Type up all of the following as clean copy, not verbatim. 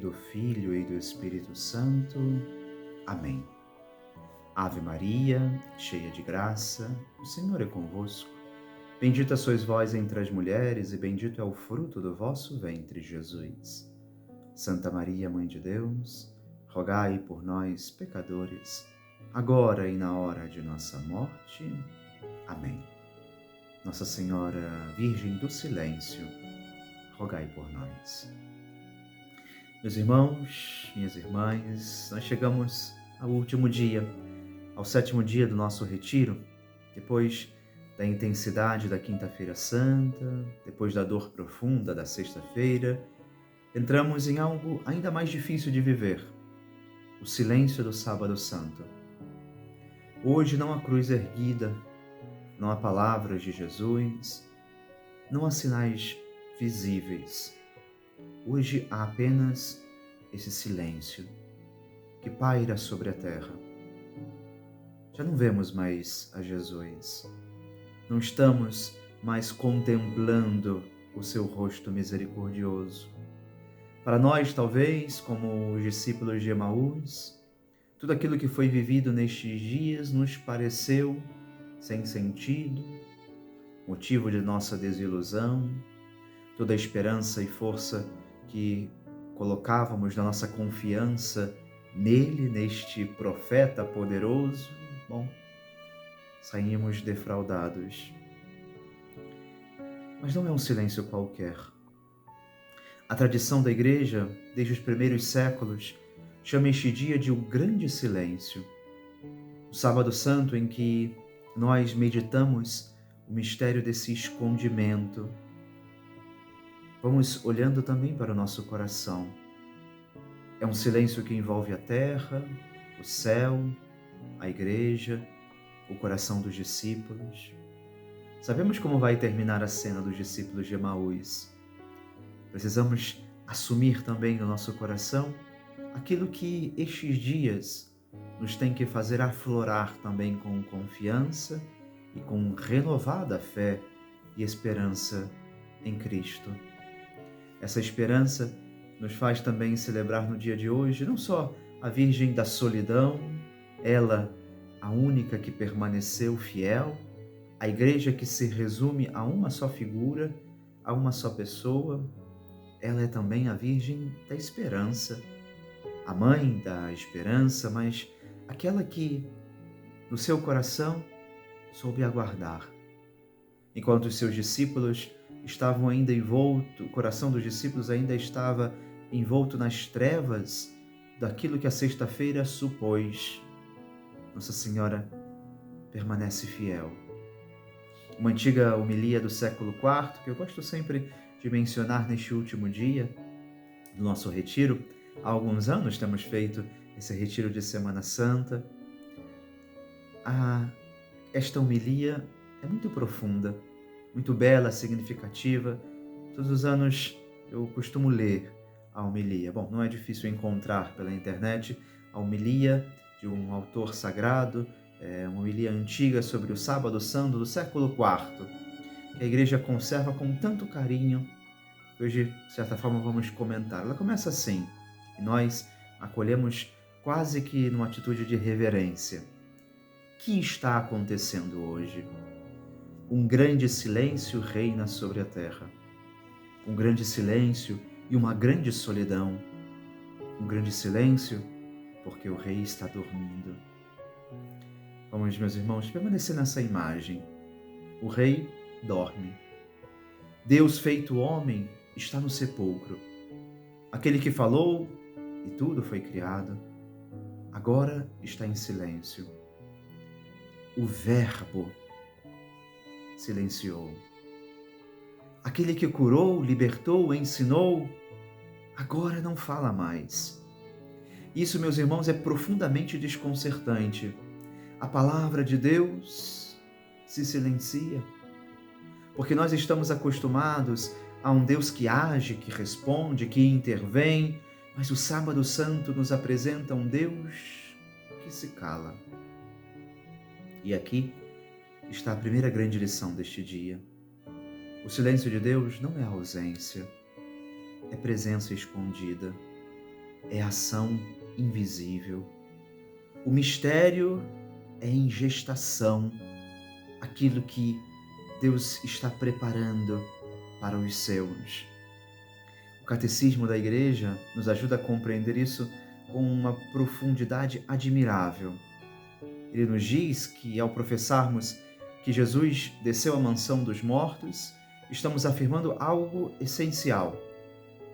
do Filho e do Espírito Santo. Amém. Ave Maria, cheia de graça, o Senhor é convosco. Bendita sois vós entre as mulheres e bendito é o fruto do vosso ventre, Jesus. Santa Maria, Mãe de Deus, rogai por nós, pecadores, agora e na hora de nossa morte. Amém. Nossa Senhora Virgem do Silêncio, rogai por nós. Meus irmãos, minhas irmãs, nós chegamos ao último dia, ao 7º dia do nosso retiro, depois da intensidade da Quinta-feira Santa, depois da dor profunda da Sexta-feira, entramos em algo ainda mais difícil de viver, o silêncio do Sábado Santo. Hoje não há cruz erguida, não há palavras de Jesus, não há sinais visíveis. Hoje há apenas esse silêncio que paira sobre a terra. Já não vemos mais a Jesus. Não estamos mais contemplando o seu rosto misericordioso. Para nós, talvez, como os discípulos de Emaús, tudo aquilo que foi vivido nestes dias nos pareceu sem sentido, motivo de nossa desilusão, toda a esperança e força que colocávamos na nossa confiança nele, neste profeta poderoso, saímos defraudados. Mas não é um silêncio qualquer. A tradição da Igreja, desde os primeiros séculos, chama este dia de o grande silêncio. O Sábado Santo em que nós meditamos o mistério desse escondimento. Vamos olhando também para o nosso coração. É um silêncio que envolve a terra, o céu, a igreja, o coração dos discípulos. Sabemos como vai terminar a cena dos discípulos de Emaús. Precisamos assumir também no nosso coração aquilo que estes dias nos tem que fazer aflorar também com confiança e com renovada fé e esperança em Cristo. Essa esperança nos faz também celebrar no dia de hoje não só a Virgem da Solidão, ela a única que permaneceu fiel, a Igreja que se resume a uma só figura, a uma só pessoa, ela é também a Virgem da Esperança, a Mãe da Esperança, mas aquela que no seu coração soube aguardar. Enquanto os seus discípulos estavam ainda envoltos, o coração dos discípulos ainda estava envolto nas trevas daquilo que a sexta-feira supôs. Nossa Senhora permanece fiel. Uma antiga homilia do século IV, que eu gosto sempre de mencionar neste último dia do nosso retiro. Há alguns anos temos feito esse retiro de Semana Santa. Esta homilia é muito profunda, muito bela, significativa. Todos os anos eu costumo ler a homilia. Não é difícil encontrar pela internet a homilia de um autor sagrado, uma homilia antiga sobre o Sábado Santo do século IV, que a Igreja conserva com tanto carinho, que hoje, de certa forma, vamos comentar. Ela começa assim, e nós acolhemos quase que numa atitude de reverência. O que está acontecendo hoje? Um grande silêncio reina sobre a terra. Um grande silêncio e uma grande solidão. Um grande silêncio porque o rei está dormindo. Vamos, meus irmãos, permanecer nessa imagem. O rei dorme. Deus feito homem está no sepulcro. Aquele que falou e tudo foi criado, agora está em silêncio. O Verbo silenciou. Aquele que curou, libertou, ensinou, agora não fala mais. Isso, meus irmãos, é profundamente desconcertante. A palavra de Deus se silencia, porque nós estamos acostumados a um Deus que age, que responde, que intervém, mas o Sábado Santo nos apresenta um Deus que se cala. E aqui está a primeira grande lição deste dia. O silêncio de Deus não é ausência, é presença escondida. é ação invisível. O mistério é em gestação, aquilo que Deus está preparando para os seus. O Catecismo da Igreja nos ajuda a compreender isso com uma profundidade admirável. Ele nos diz que, ao professarmos que Jesus desceu à mansão dos mortos, estamos afirmando algo essencial.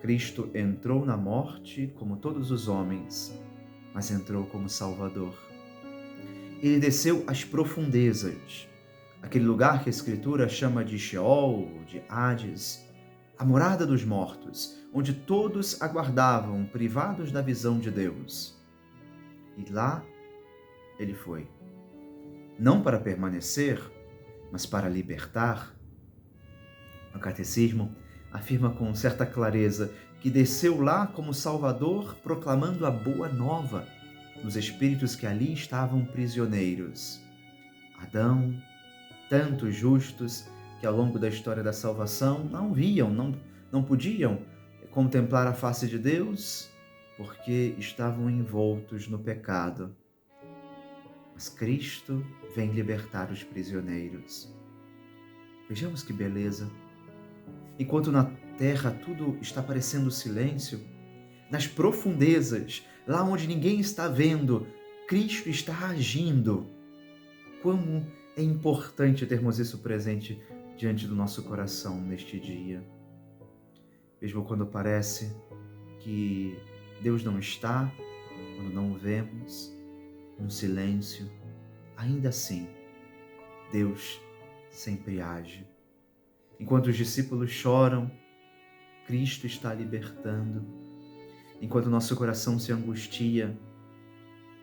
Cristo entrou na morte como todos os homens, mas entrou como Salvador. Ele desceu às profundezas, aquele lugar que a Escritura chama de Sheol, de Hades, a morada dos mortos, onde todos aguardavam, privados da visão de Deus. E lá ele foi, não para permanecer, mas para libertar. O Catecismo afirma com certa clareza que desceu lá como Salvador, proclamando a boa nova nos espíritos que ali estavam prisioneiros. Adão, tantos justos que ao longo da história da salvação não podiam contemplar a face de Deus porque estavam envoltos no pecado. Mas Cristo vem libertar os prisioneiros. Vejamos que beleza! Enquanto na terra tudo está parecendo silêncio, nas profundezas, lá onde ninguém está vendo, Cristo está agindo. Como é importante termos isso presente diante do nosso coração neste dia. Mesmo quando parece que Deus não está, quando não o vemos, no silêncio, ainda assim, Deus sempre age. Enquanto os discípulos choram, Cristo está libertando. Enquanto o nosso coração se angustia,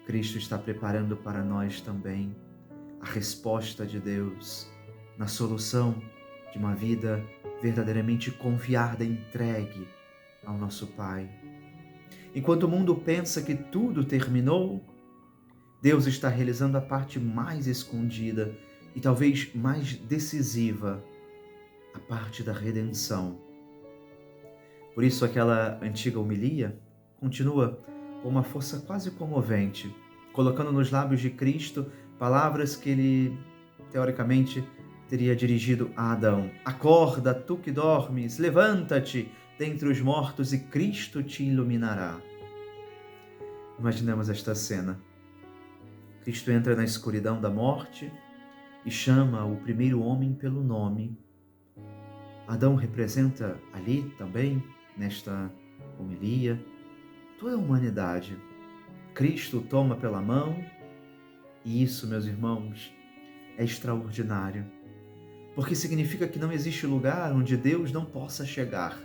Cristo está preparando para nós também a resposta de Deus na solução de uma vida verdadeiramente confiada, entregue ao nosso Pai. Enquanto o mundo pensa que tudo terminou, Deus está realizando a parte mais escondida e talvez mais decisiva, a parte da redenção. Por isso aquela antiga homilia continua com uma força quase comovente, colocando nos lábios de Cristo palavras que ele, teoricamente, teria dirigido a Adão. Acorda, tu que dormes, levanta-te dentre os mortos e Cristo te iluminará. Imaginemos esta cena. Cristo entra na escuridão da morte e chama o primeiro homem pelo nome. Adão representa ali também, nesta homilia, toda a humanidade. Cristo o toma pela mão e isso, meus irmãos, é extraordinário, porque significa que não existe lugar onde Deus não possa chegar,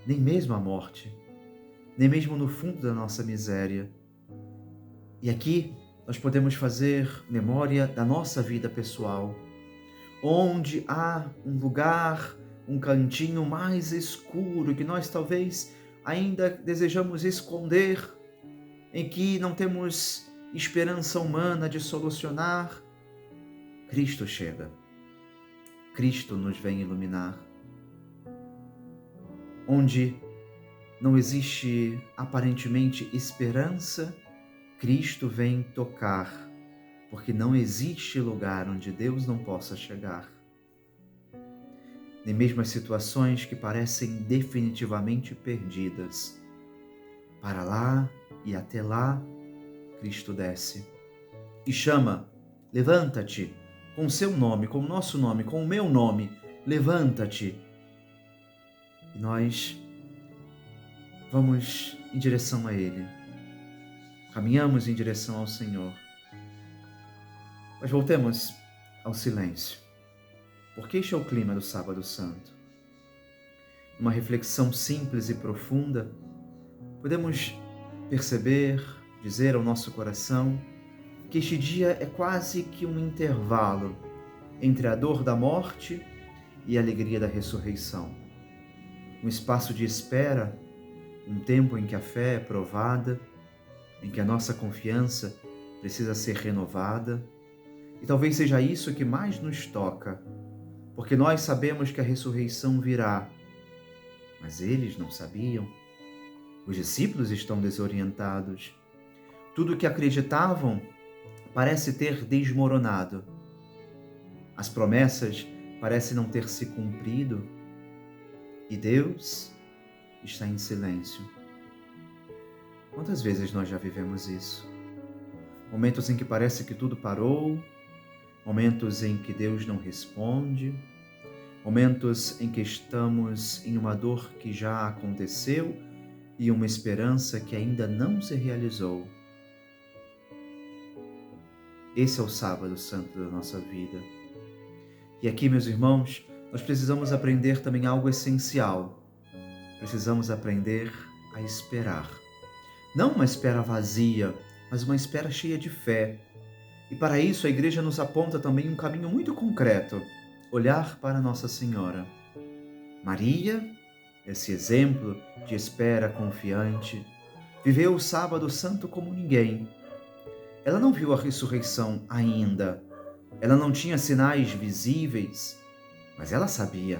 nem mesmo a morte, nem mesmo no fundo da nossa miséria. E aqui nós podemos fazer memória da nossa vida pessoal, onde há um lugar, um cantinho mais escuro que nós talvez ainda desejamos esconder, em que não temos esperança humana de solucionar. Cristo chega. Cristo nos vem iluminar. Onde não existe aparentemente esperança, Cristo vem tocar, porque não existe lugar onde Deus não possa chegar. Nem mesmo as situações que parecem definitivamente perdidas. Para lá e até lá, Cristo desce e chama: levanta-te, com o seu nome, com o nosso nome, com o meu nome, levanta-te. E nós vamos em direção a Ele, caminhamos em direção ao Senhor. Mas voltemos ao silêncio, porque este é o clima do Sábado Santo. Numa reflexão simples e profunda, podemos perceber, dizer ao nosso coração, que este dia é quase que um intervalo entre a dor da morte e a alegria da ressurreição. Um espaço de espera, um tempo em que a fé é provada, em que a nossa confiança precisa ser renovada. E talvez seja isso que mais nos toca, porque nós sabemos que a ressurreição virá, mas eles não sabiam. Os discípulos estão desorientados. Tudo o que acreditavam parece ter desmoronado. As promessas parecem não ter se cumprido e Deus está em silêncio. Quantas vezes nós já vivemos isso? Momentos em que parece que tudo parou, momentos em que Deus não responde, momentos em que estamos em uma dor que já aconteceu e uma esperança que ainda não se realizou. Esse é o sábado santo da nossa vida. E aqui, meus irmãos, nós precisamos aprender também algo essencial. Precisamos aprender a esperar. Não uma espera vazia, mas uma espera cheia de fé. E para isso a Igreja nos aponta também um caminho muito concreto: olhar para Nossa Senhora. Maria, esse exemplo de espera confiante, viveu o sábado santo como ninguém. Ela não viu a ressurreição ainda. Ela não tinha sinais visíveis, mas ela sabia.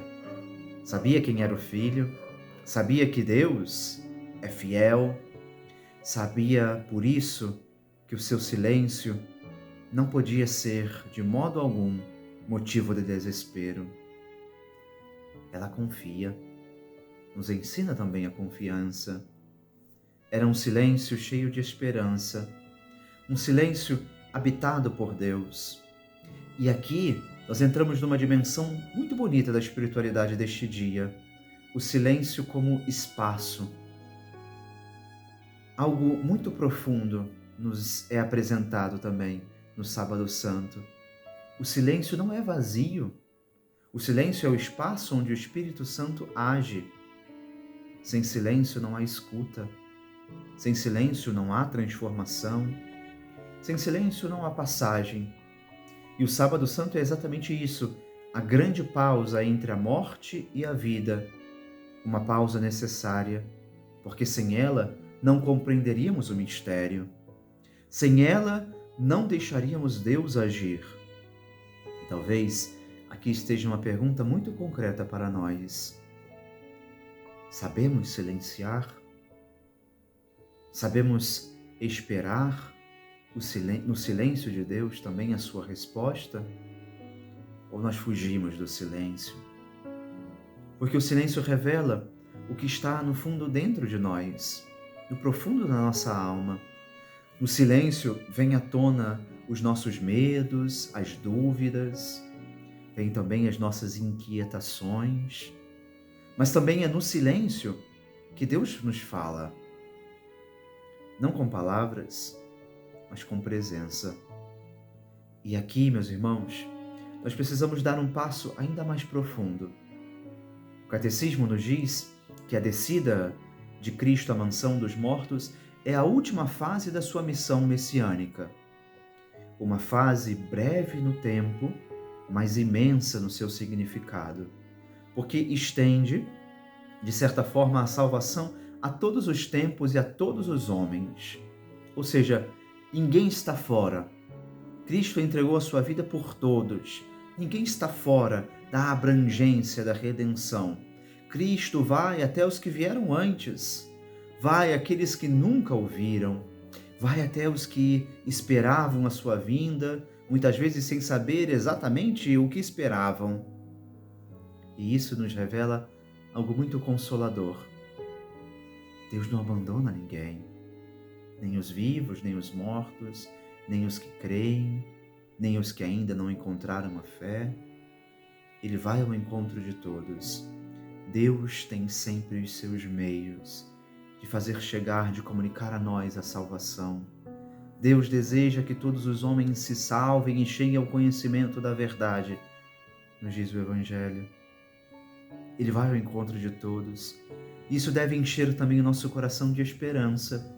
Sabia quem era o Filho, sabia que Deus é fiel, sabia por isso que o seu silêncio não podia ser, de modo algum, motivo de desespero. Ela confia, nos ensina também a confiança. Era um silêncio cheio de esperança, um silêncio habitado por Deus. E aqui nós entramos numa dimensão muito bonita da espiritualidade deste dia, o silêncio como espaço. Algo muito profundo nos é apresentado também no Sábado Santo. O silêncio não é vazio. O silêncio é o espaço onde o Espírito Santo age. Sem silêncio não há escuta. Sem silêncio não há transformação. Sem silêncio não há passagem. E o Sábado Santo é exatamente isso, a grande pausa entre a morte e a vida. Uma pausa necessária, porque sem ela não compreenderíamos o mistério. Sem ela não deixaríamos Deus agir. E talvez aqui esteja uma pergunta muito concreta para nós. Sabemos silenciar? Sabemos esperar no silêncio de Deus também a sua resposta? Ou nós fugimos do silêncio? Porque o silêncio revela o que está no fundo dentro de nós, no profundo da nossa alma. No silêncio vem à tona os nossos medos, as dúvidas, vem também as nossas inquietações, mas também é no silêncio que Deus nos fala, não com palavras, mas com presença. E aqui, meus irmãos, nós precisamos dar um passo ainda mais profundo. O Catecismo nos diz que a descida de Cristo à mansão dos mortos é a última fase da sua missão messiânica. Uma fase breve no tempo, mas imensa no seu significado, porque estende, de certa forma, a salvação a todos os tempos e a todos os homens. Ou seja, ninguém está fora. Cristo entregou a sua vida por todos. Ninguém está fora da abrangência da redenção. Cristo vai até os que vieram antes. Vai àqueles que nunca ouviram. Vai até os que esperavam a sua vinda, muitas vezes sem saber exatamente o que esperavam. E isso nos revela algo muito consolador. Deus não abandona ninguém. Nem os vivos, nem os mortos, nem os que creem, nem os que ainda não encontraram a fé. Ele vai ao encontro de todos. Deus tem sempre os seus meios de fazer chegar, de comunicar a nós a salvação. Deus deseja que todos os homens se salvem e cheguem ao conhecimento da verdade, nos diz o Evangelho. Ele vai ao encontro de todos. Isso deve encher também o nosso coração de esperança.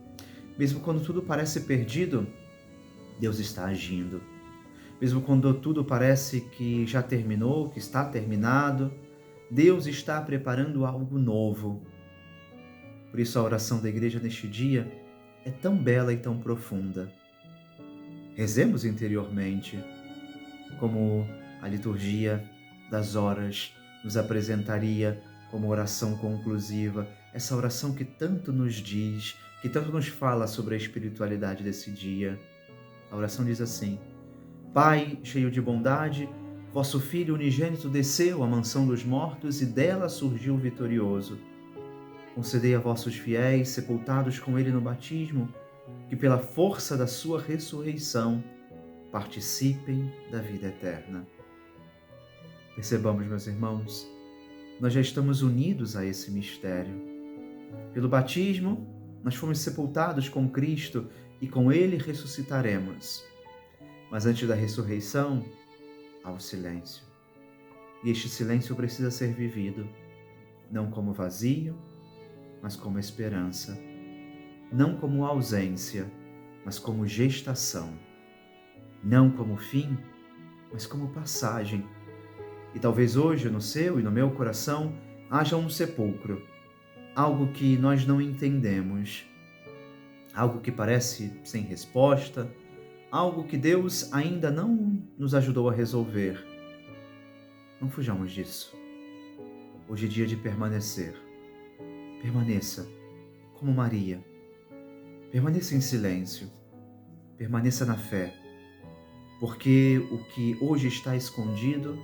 Mesmo quando tudo parece perdido, Deus está agindo. Mesmo quando tudo parece que já terminou, que está terminado, Deus está preparando algo novo. Por isso a oração da Igreja neste dia é tão bela e tão profunda. Rezemos interiormente, como a liturgia das horas nos apresentaria como oração conclusiva. essa oração que tanto nos diz, que tanto nos fala sobre a espiritualidade desse dia. A oração diz assim: Pai, cheio de bondade, vosso Filho unigênito desceu à mansão dos mortos e dela surgiu vitorioso. Concedei a vossos fiéis, sepultados com ele no batismo, que pela força da sua ressurreição participem da vida eterna. Percebamos, meus irmãos, nós já estamos unidos a esse mistério. Pelo batismo, nós fomos sepultados com Cristo e com ele ressuscitaremos. Mas antes da ressurreição, há o silêncio. E este silêncio precisa ser vivido, não como vazio, mas como esperança. Não como ausência, mas como gestação. Não como fim, mas como passagem. E talvez hoje, no seu e no meu coração, haja um sepulcro, algo que nós não entendemos, algo que parece sem resposta, algo que Deus ainda não nos ajudou a resolver. Não fujamos disso. Hoje é dia de permanecer. Permaneça como Maria. Permaneça em silêncio. Permaneça na fé. Porque o que hoje está escondido,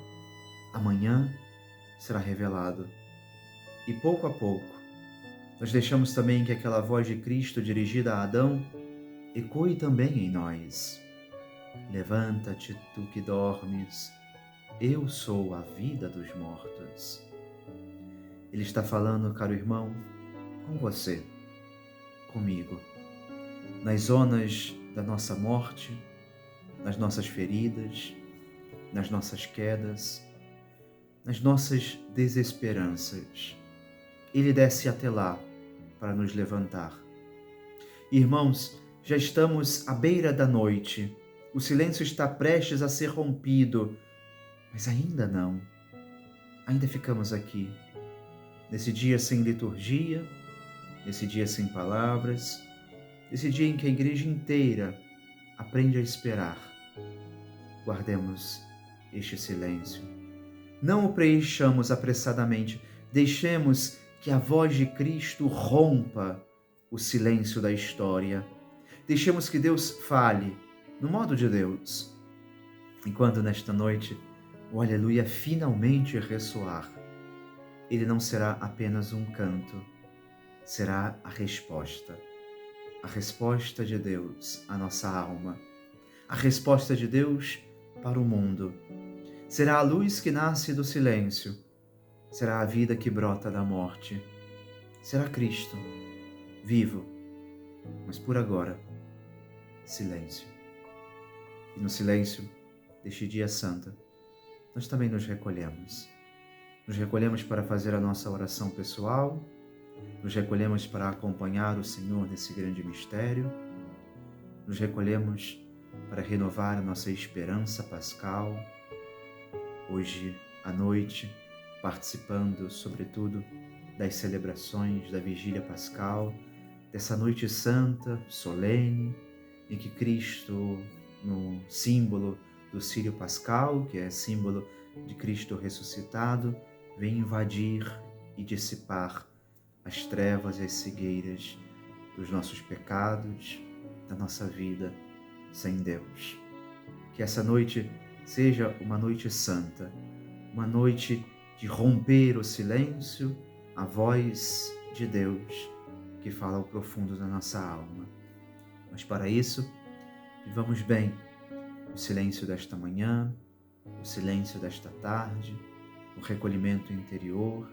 amanhã será revelado. E pouco a pouco, nós deixamos também que aquela voz de Cristo dirigida a Adão ecoe também em nós. Levanta-te, tu que dormes, eu sou a vida dos mortos. Ele está falando, caro irmão, com você, comigo, nas zonas da nossa morte, nas nossas feridas, nas nossas quedas, nas nossas desesperanças. Ele desce até lá para nos levantar. Irmãos, já estamos à beira da noite. O silêncio está prestes a ser rompido, mas ainda não. Ainda ficamos aqui, nesse dia sem liturgia, nesse dia sem palavras, nesse dia em que a igreja inteira aprende a esperar. Guardemos este silêncio. Não o preenchamos apressadamente. Deixemos que a voz de Cristo rompa o silêncio da história. Deixemos que Deus fale no modo de Deus. Enquanto nesta noite o aleluia finalmente ressoar, ele não será apenas um canto, será a resposta de Deus à nossa alma, a resposta de Deus para o mundo. Será a luz que nasce do silêncio, será a vida que brota da morte, será Cristo, vivo, mas por agora, silêncio. E no silêncio deste dia santo, nós também nos recolhemos. Nos recolhemos para fazer a nossa oração pessoal, nos recolhemos para acompanhar o Senhor nesse grande mistério, nos recolhemos para renovar a nossa esperança pascal, hoje à noite, participando, sobretudo, das celebrações da Vigília Pascal, dessa noite santa, solene, em que Cristo, no símbolo do Círio Pascal, que é símbolo de Cristo ressuscitado, vem invadir e dissipar as trevas e as cegueiras dos nossos pecados, da nossa vida sem Deus. Que essa noite seja uma noite santa, uma noite de romper o silêncio, a voz de Deus que fala ao profundo da nossa alma. Mas para isso, vivamos bem o silêncio desta manhã, o silêncio desta tarde, o recolhimento interior.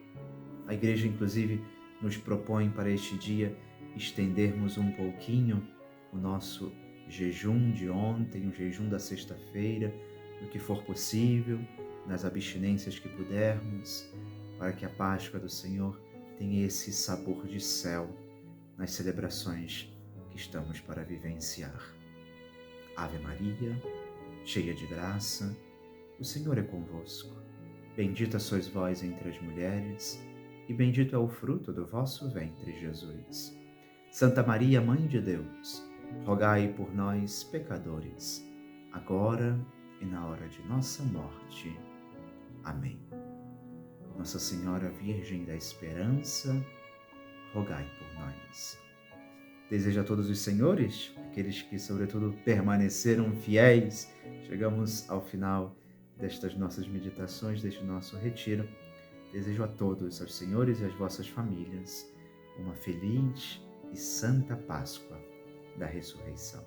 A igreja, inclusive, nos propõe para este dia estendermos um pouquinho o nosso jejum de ontem, o jejum da sexta-feira, no que for possível, nas abstinências que pudermos, para que a Páscoa do Senhor tenha esse sabor de céu nas celebrações que estamos para vivenciar. Ave Maria, cheia de graça, o Senhor é convosco. Bendita sois vós entre as mulheres, e bendito é o fruto do vosso ventre, Jesus. Santa Maria, Mãe de Deus, rogai por nós, pecadores, agora e na hora de nossa morte. Amém. Nossa Senhora Virgem da Esperança, rogai por nós. Desejo a todos os senhores, aqueles que, sobretudo, permaneceram fiéis. Chegamos ao final destas nossas meditações, deste nosso retiro. Desejo a todos, aos senhores e às vossas famílias, uma feliz e santa Páscoa da Ressurreição.